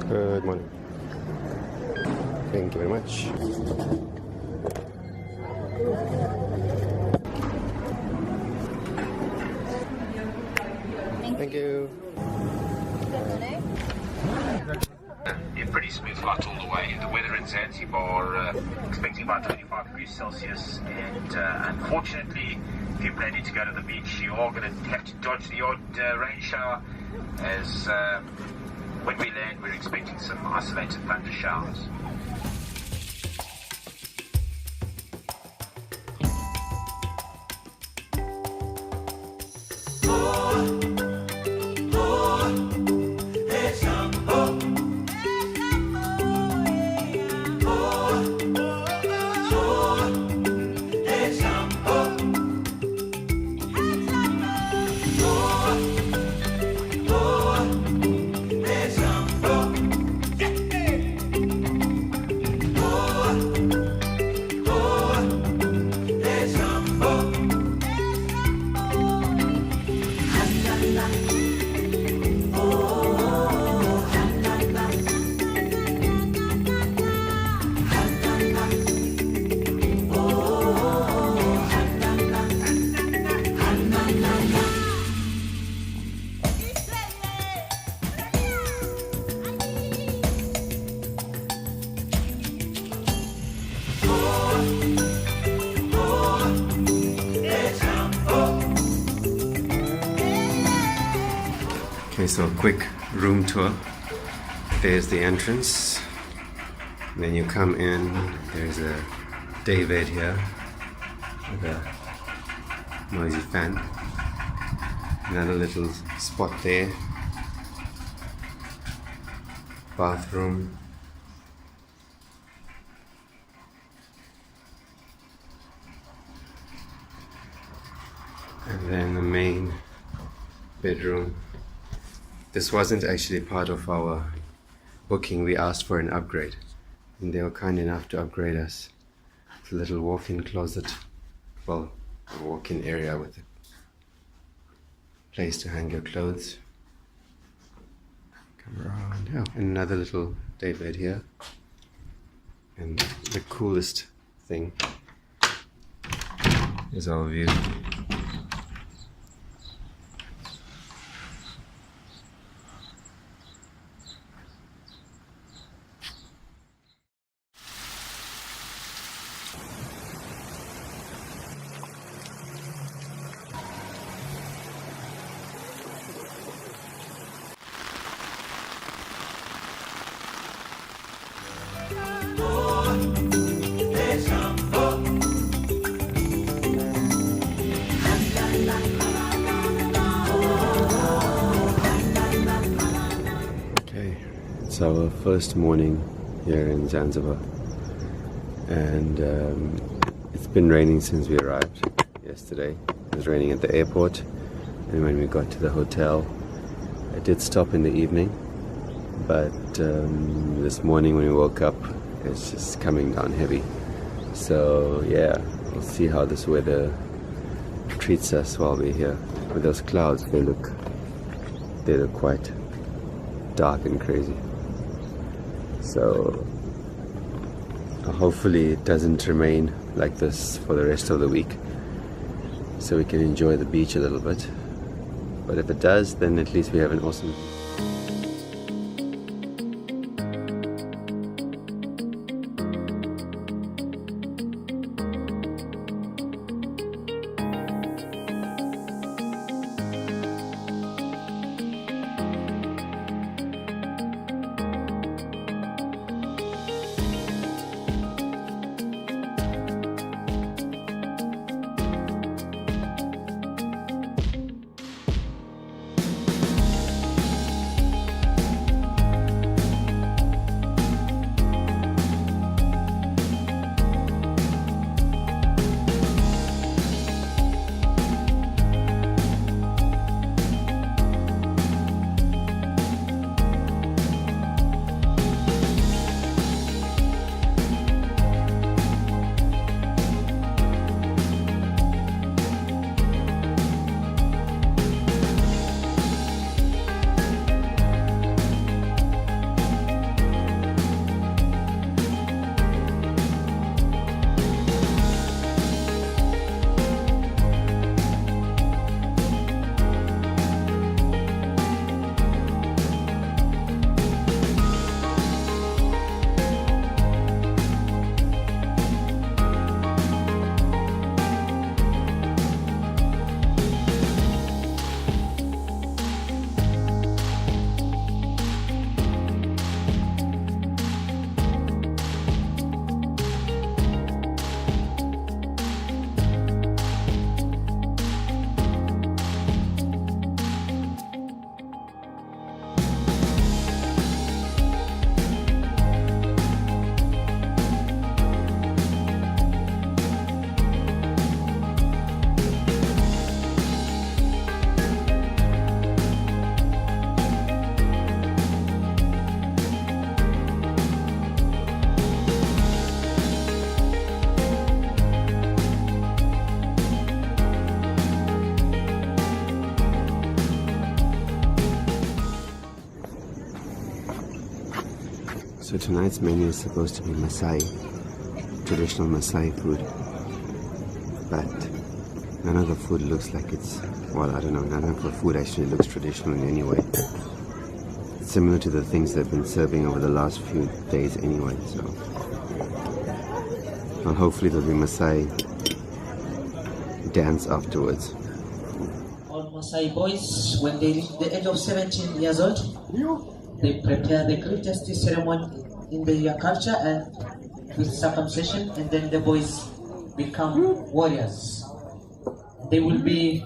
Good morning. Thank you very much. Thank you. A pretty smooth flight all the way. The weather in Zanzibar, expecting about 25 degrees Celsius, and unfortunately, if you're planning to go to the beach, you are going to have to dodge the odd rain shower, as when we land, we're expecting some isolated thunder showers. Okay, so a quick room tour. There's the entrance. And then you come in, there's a day bed here with a noisy fan. Another little spot there. Bathroom. And then the main bedroom. This wasn't actually part of our booking. We asked for an upgrade, and they were kind enough to upgrade us. It's a little walk-in closet, well, a walk-in area with a place to hang your clothes. Come around, yeah, and another little day bed here. And the coolest thing is our view. It's our first morning here in Zanzibar, and it's been raining since we arrived yesterday. It was raining at the airport, and when we got to the hotel it did stop in the evening, but this morning when we woke up it's just coming down heavy. So yeah, we'll see how this weather treats us while we're here. With those clouds, they look quite dark and crazy. So hopefully it doesn't remain like this for the rest of the week, so we can enjoy the beach a little bit. But if it does, then at least we have an awesome So tonight's menu is supposed to be Maasai, traditional Maasai food, but none of the food looks like it's, well, I don't know, none of the food actually looks traditional in any way. It's similar to the things they've been serving over the last few days anyway, so. Well, hopefully there'll be Maasai dance afterwards. All Maasai boys, when they reach the age of 17 years old, they prepare the greatest ceremony in their culture and with circumcision, and then the boys become warriors. They will be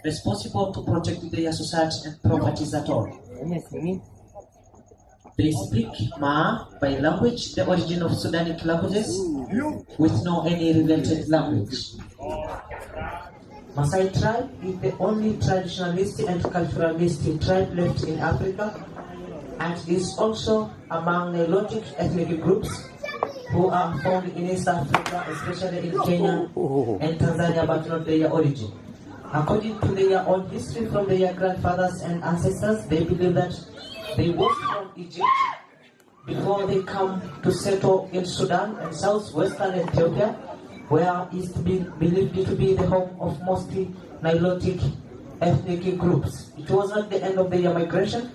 responsible to protect their society and properties at all. They speak Ma by language, the origin of Sudanic languages, with no any related language. Maasai tribe is the only traditionalist and culturalist tribe left in Africa, and is also among the Nilotic ethnic groups who are found in East Africa, especially in Kenya and Tanzania, but not their origin. According to their own history from their grandfathers and ancestors, they believe that they walked from Egypt before they come to settle in Sudan and southwestern Ethiopia, where is believed to be the home of mostly Nilotic ethnic groups. It was not the end of their migration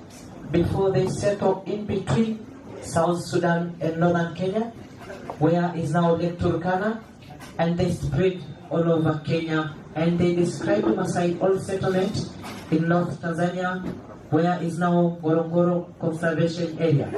before they settled in between South Sudan and northern Kenya, where is now Lake Turkana, and they spread all over Kenya, and they describe Maasai old settlement in North Tanzania, where is now Ngorongoro Conservation Area.